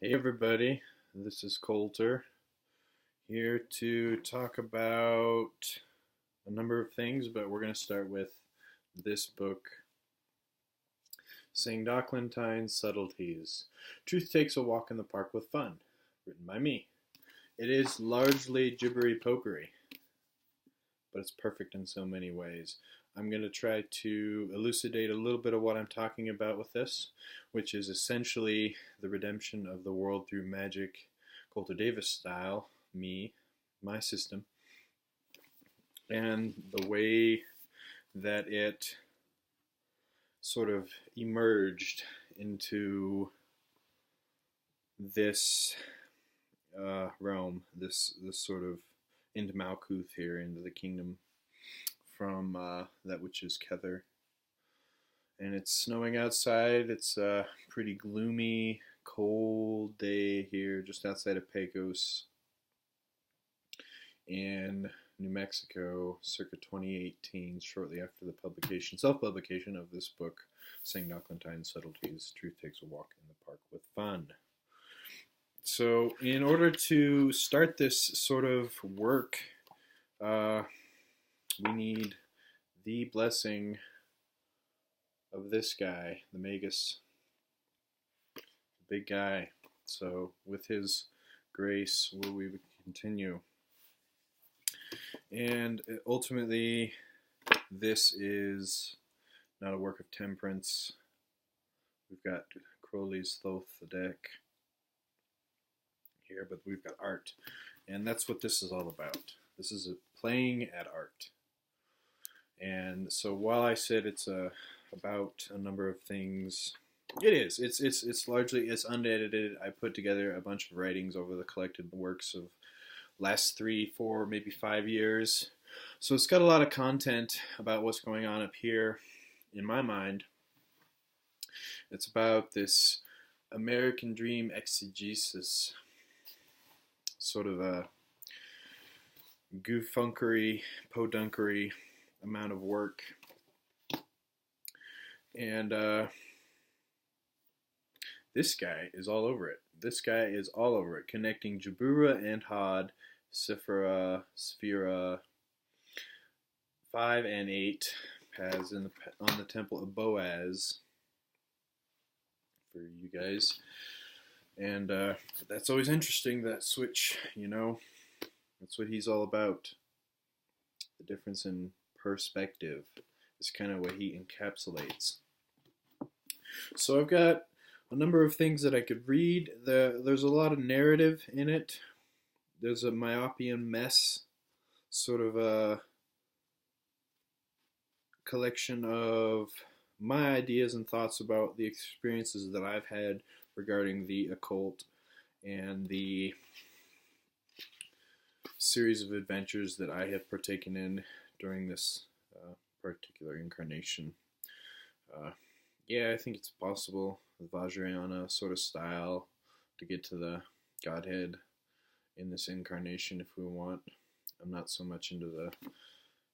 Hey everybody, this is Coulter here to talk about a number of things, but we're going to start with this book, Sangdoclentine Subtleties. Truth Takes a Walk in the Park with Fun, written by me. It is largely gibbery pokery, but it's perfect in so many ways. I'm going to try to elucidate a little bit of what I'm talking about with this, which is essentially the redemption of the world through magic, Coulter Davis style, my system, and the way that it sort of emerged into this realm, this sort of into Malkuth here, into the kingdom from that which is Kether. And it's snowing outside. It's a pretty gloomy, cold day here just outside of Pecos in New Mexico, circa 2018, shortly after the self-publication of this book, Sangdoclentine Subtleties, Truth Takes a Walk in the Park with Fun. So in order to start this sort of work, we need the blessing of this guy, the Magus, the big guy. So with his grace will we continue. And ultimately, this is not a work of temperance. We've got Crowley's Thoth the deck here, but we've got art. And that's what this is all about. This is playing at art. And so while I said it's about a number of things, it is. It's largely, it's unedited. I put together a bunch of writings over the collected works of last 3, 4, maybe 5 years. So it's got a lot of content about what's going on up here in my mind. It's about this American dream exegesis, sort of a goofunkery, podunkery amount of work. And this guy is all over it. This guy is all over it, connecting Jabura and Hod, Sifra, Sphera, 5 and 8 paths on the Temple of Boaz for you guys. And that's always interesting, that switch, That's what he's all about. The difference in perspective is kind of what he encapsulates. So I've got a number of things that I could read. There's a lot of narrative in it. There's a Myopian mess, sort of a collection of my ideas and thoughts about the experiences that I've had regarding the occult and the series of adventures that I have partaken in during this particular incarnation. I think it's possible, the Vajrayana sort of style, to get to the Godhead in this incarnation if we want. I'm not so much into the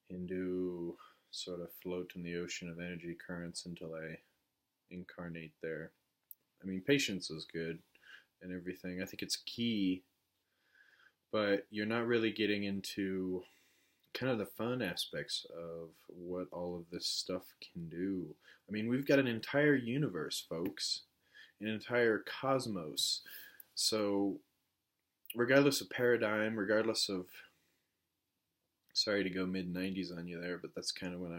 Hindu sort of float in the ocean of energy currents until I incarnate there. I mean, patience is good and everything. I think it's key, but you're not really getting into kind of the fun aspects of what all of this stuff can do. I mean, we've got an entire universe, folks, an entire cosmos. So regardless of paradigm, regardless of, sorry to go mid-90s on you there, but that's kind of when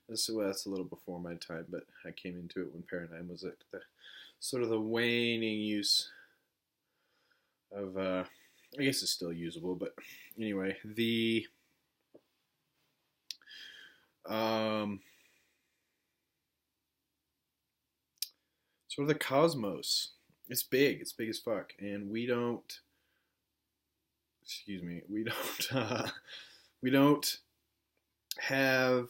that's a little before my time, but I came into it when paradigm was at the sort of the waning use of, I guess it's still usable, but anyway, the sort of the cosmos. It's big as fuck, and we don't have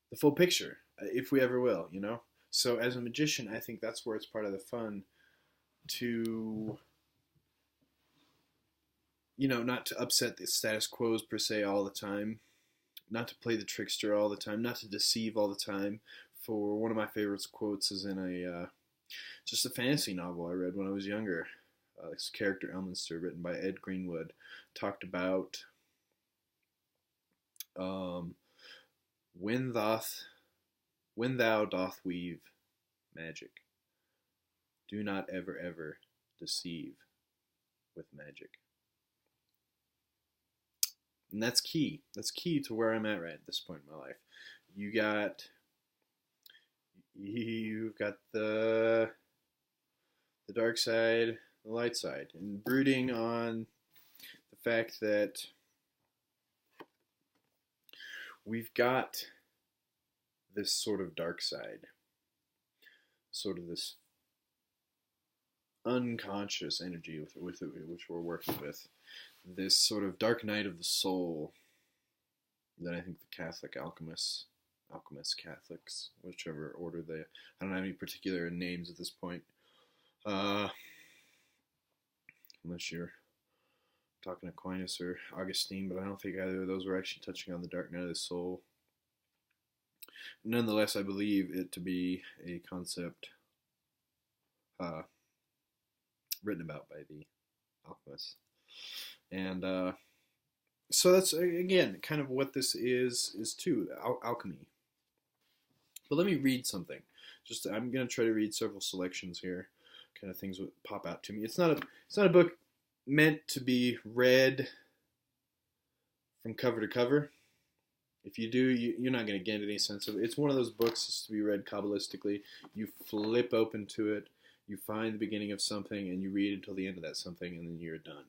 the full picture, if we ever will, So as a magician, I think that's where it's part of the fun to, not to upset the status quos per se all the time, not to play the trickster all the time, not to deceive all the time. For one of my favorite quotes is in a Just a fantasy novel I read when I was younger. This character Elminster, written by Ed Greenwood, talked about um, when doth when thou doth weave magic, do not ever ever deceive with magic. And that's key. That's key to where I'm at right at this point in my life. You got you've got the dark side, the light side, and brooding on the fact that we've got this sort of dark side, sort of this unconscious energy with which we're working with, this sort of dark night of the soul that I think the Catholics, whichever order they, I don't have any particular names at this point, unless you're talking Aquinas or Augustine, but I don't think either of those were actually touching on the dark night of the soul. Nonetheless, I believe it to be a concept written about by the alchemists. And so that's, again, kind of what this is too, alchemy. But let me read something. I'm going to try to read several selections here, kind of things that pop out to me. It's not a book meant to be read from cover to cover. If you do, you're not going to get any sense of it. It's one of those books that's to be read Kabbalistically. You flip open to it, you find the beginning of something, and you read until the end of that something, and then you're done.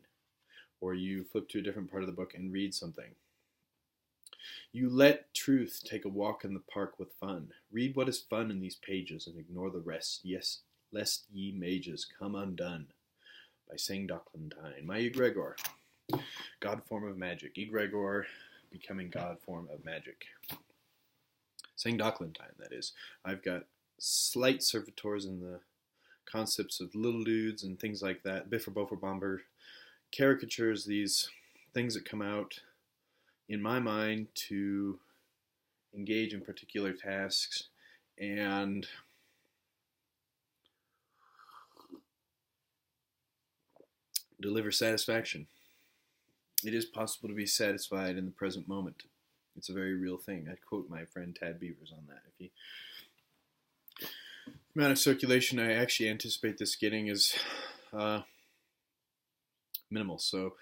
Or you flip to a different part of the book and read something. You let truth take a walk in the park with fun. Read what is fun in these pages and ignore the rest. Yes, lest ye mages come undone. By Sangdoclentine. My egregor. God form of magic. Egregor becoming God form of magic. Sangdoclentine, that is. I've got slight servitors in the concepts of little dudes and things like that. Biffer, Bofer, Bomber. Caricatures, these things that come out in my mind to engage in particular tasks and deliver satisfaction. It is possible to be satisfied in the present moment. It's a very real thing. I quote my friend Tad Beavers on that. The amount of circulation I actually anticipate this getting is minimal. So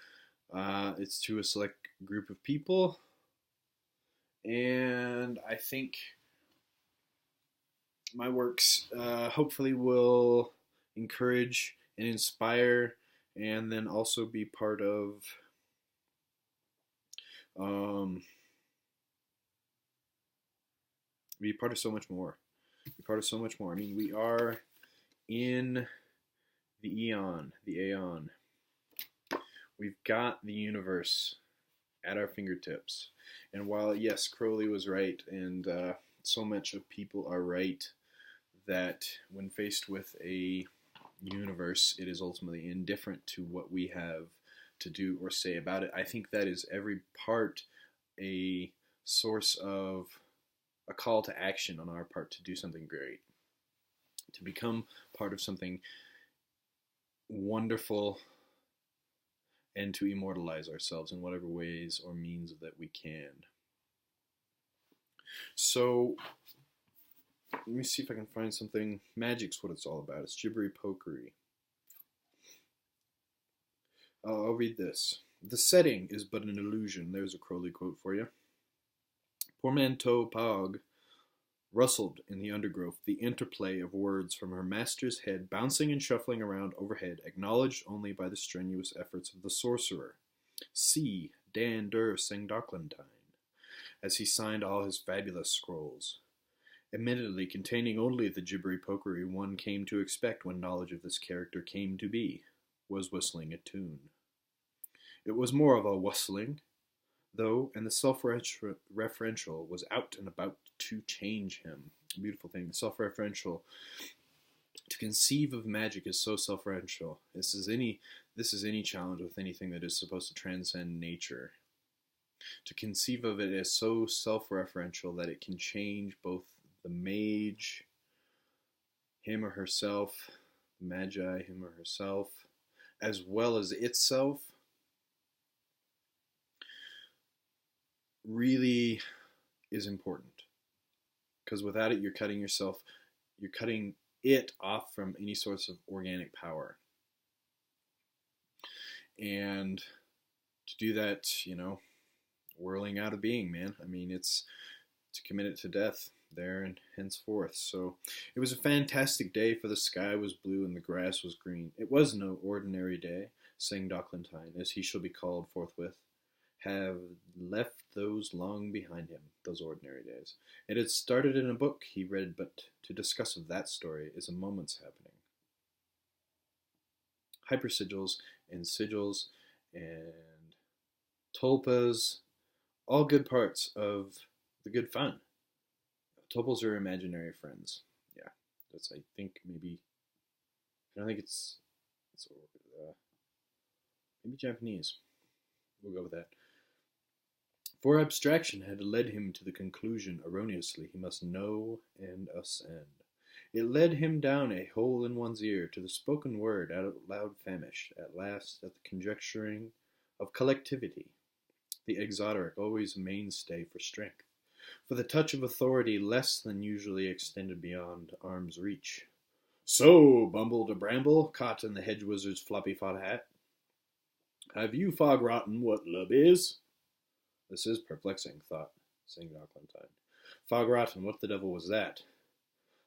it's to a select group of people. And I think my works hopefully will encourage and inspire, and then also be part of so much more. Be part of so much more. I mean, we are in the eon, the aeon. We've got the universe at our fingertips. And while, yes, Crowley was right, and so much of people are right, that when faced with a universe, it is ultimately indifferent to what we have to do or say about it. I think that is every part a source of a call to action on our part to do something great, to become part of something wonderful, and to immortalize ourselves in whatever ways or means that we can. So, let me see if I can find something. Magic's what it's all about. It's gibbery-pokery. I'll read this. The setting is but an illusion. There's a Crowley quote for you. Portmanteau Pog rustled in the undergrowth, the interplay of words from her master's head bouncing and shuffling around overhead, acknowledged only by the strenuous efforts of the sorcerer. See Dan der Sangdoclentine, as he signed all his fabulous scrolls, admittedly containing only the gibbery-pokery one came to expect when knowledge of this character came to be, was whistling a tune. It was more of a whistling, though, and the self-referential was out and about to change him. Beautiful thing. The self-referential. To conceive of magic is so self-referential. This is any challenge with anything that is supposed to transcend nature. To conceive of it as so self-referential that it can change both the mage him or herself, Magi, him or herself, as well as itself, really is important. Because without it, you're cutting it off from any sorts of organic power. And to do that, whirling out of being, man. I mean, it's to commit it to death there and henceforth. So it was a fantastic day, for the sky was blue and the grass was green. It was no ordinary day. Sangdoclentine, as he shall be called forthwith, have left those long behind him, those ordinary days. It had started in a book he read, but to discuss of that story is a moment's happening. Hypersigils and sigils and tulpas, all good parts of the good fun. Topals are imaginary friends. Yeah, that's, I think, maybe, I don't think it's maybe Japanese. We'll go with that. For abstraction had led him to the conclusion erroneously he must know and ascend. It led him down a hole in one's ear to the spoken word out loud famished, at last at the conjecturing of collectivity, the exoteric always a mainstay for strength, for the touch of authority less than usually extended beyond arm's reach. So, bumbled a bramble, caught in the hedge wizard's floppy fat hat. Have you fog rotten what love is? This is perplexing, thought Sangdoclentine. Fog rotten, what the devil was that?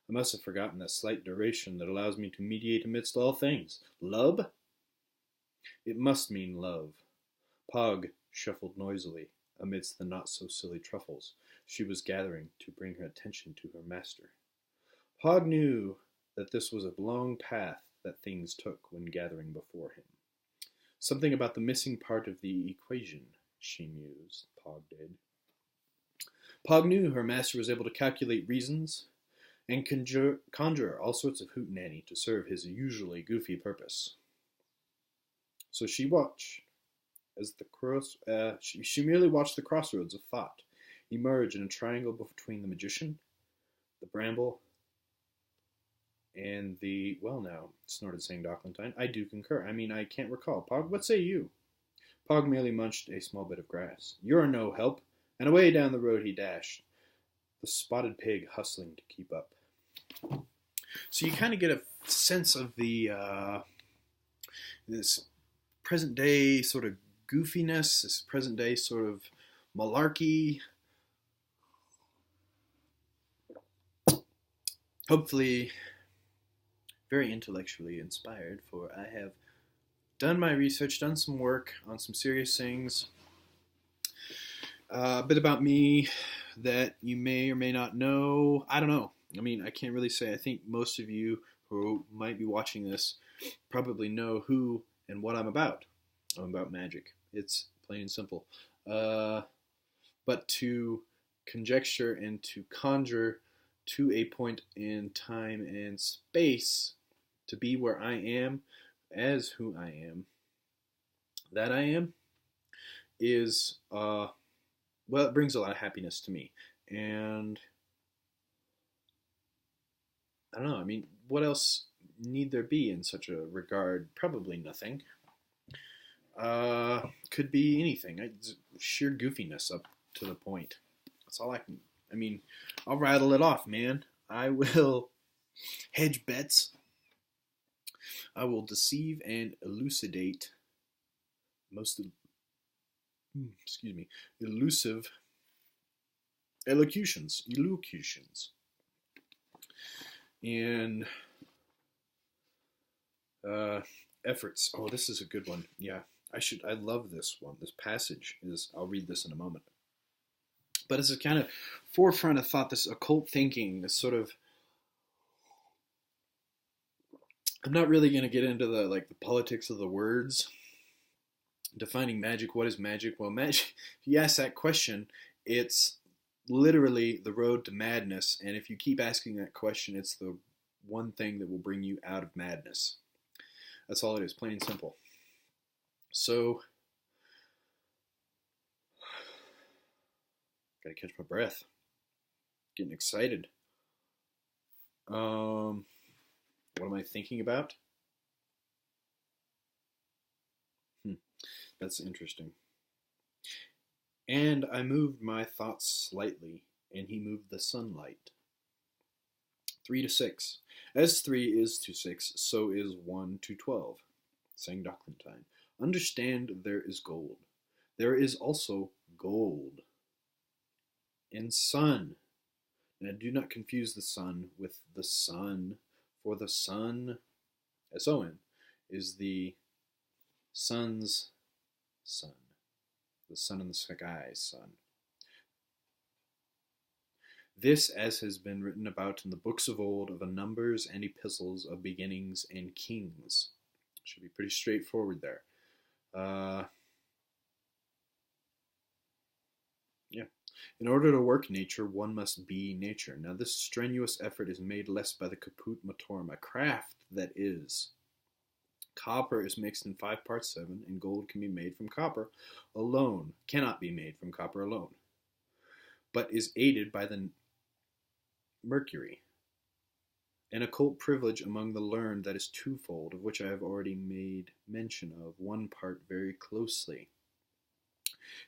I must have forgotten that slight duration that allows me to mediate amidst all things. Love? It must mean love. Pog shuffled noisily amidst the not-so-silly truffles she was gathering to bring her attention to her master. Pog knew that this was a long path that things took when gathering before him. Something about the missing part of the equation, she mused, Pog did. Pog knew her master was able to calculate reasons and conjure all sorts of hootenanny to serve his usually goofy purpose. So she watched as she merely watched the crossroads of thought emerge in a triangle between the magician, the bramble, and the, well now, snorted Sangdoclentine, I do concur. I mean, I can't recall. Pog, what say you? Pog merely munched a small bit of grass. You're no help, and away down the road he dashed, the spotted pig hustling to keep up. So you kind of get a sense of the this present day sort of goofiness, this present day sort of malarkey. Hopefully very intellectually inspired, for I have done my research, done some work on some serious things. A bit about me that you may or may not know. I don't know. I mean, I can't really say. I think most of you who might be watching this probably know who and what I'm about. I'm about magic. It's plain and simple. But to conjecture and to conjure to a point in time and space, to be where I am, as who I am, that I am, is, well, it brings a lot of happiness to me. And I don't know, I mean, what else need there be in such a regard? Probably nothing. Could be anything. Sheer goofiness up to the point. That's all I can, I mean, I'll rattle it off, man. I will hedge bets. I will deceive and elucidate elusive elocutions. And efforts. Oh, this is a good one. Yeah, I love this one. This passage is, I'll read this in a moment. But it's a kind of forefront of thought, this occult thinking, this sort of, I'm not really going to get into the politics of the words. Defining magic, what is magic? Well, magic, if you ask that question, it's literally the road to madness. And if you keep asking that question, it's the one thing that will bring you out of madness. That's all it is, plain and simple. So, gotta catch my breath. Getting excited. What am I thinking about? That's interesting. And I moved my thoughts slightly, and he moved the sunlight. 3 to 6. As 3 is to 6, so is 1 to 12. Sangdoclentine. Understand there is gold. There is also gold and sun. Now do not confuse the sun with the sun, for the sun, S-O-N, is the sun's sun. The sun in the sky, sun. This, as has been written about in the books of old, of the numbers and epistles of beginnings and kings. Should be pretty straightforward there. Yeah. In order to work nature, one must be nature. Now, this strenuous effort is made less by the caput motorum, a craft that is. Copper is mixed in 5 parts 7, and gold can be made from copper alone, cannot be made from copper alone, but is aided by the mercury, an occult privilege among the learned that is twofold, of which I have already made mention of one part very closely.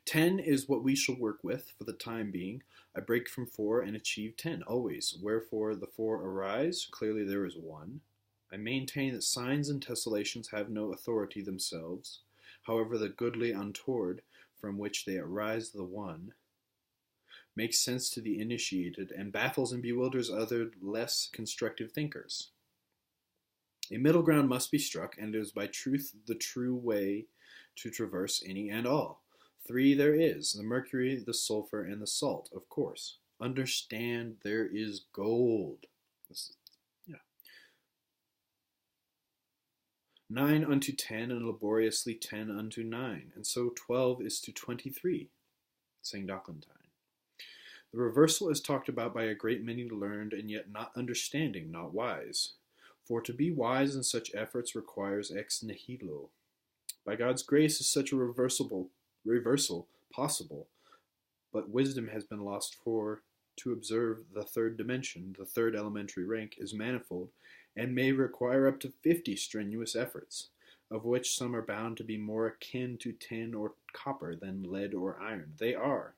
10 is what we shall work with for the time being. I break from 4 and achieve 10, always. Wherefore the 4 arise, clearly there is 1. I maintain that signs and tessellations have no authority themselves. However, the goodly untoward, from which they arise the 1, makes sense to the initiated, and baffles and bewilders other less constructive thinkers. A middle ground must be struck, and it is by truth the true way to traverse any and all. 3 there is, the mercury, the sulfur, and the salt, of course. Understand there is gold. 9 unto 10, and laboriously 10 unto 9, and so 12 is to 23. Sangdoclentine. The reversal is talked about by a great many learned and yet not understanding, not wise. For to be wise in such efforts requires ex nihilo. By God's grace is such a reversal possible, but wisdom has been lost, for to observe the third dimension, the third elementary rank, is manifold, and may require up to 50 strenuous efforts, of which some are bound to be more akin to tin or copper than lead or iron. They are.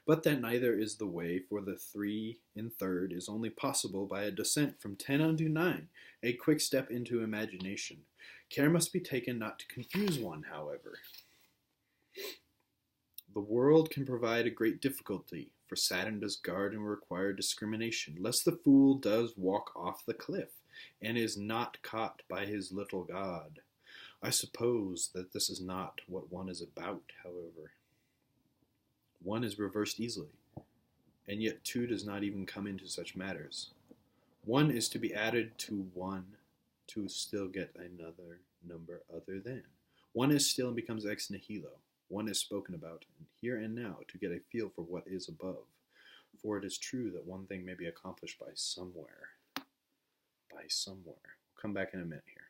But that neither is the way, for the 3 in third is only possible by a descent from 10 unto 9, a quick step into imagination. Care must be taken not to confuse one, however. The world can provide a great difficulty, for Saturn does guard and require discrimination, lest the fool does walk off the cliff, and is not caught by his little god. I suppose that this is not what one is about, however. 1 is reversed easily, and yet 2 does not even come into such matters. 1 is to be added to 1 to still get another number other than. 1 is still and becomes ex nihilo. 1 is spoken about here and now to get a feel for what is above. For it is true that one thing may be accomplished by somewhere. By somewhere. We'll come back in a minute here.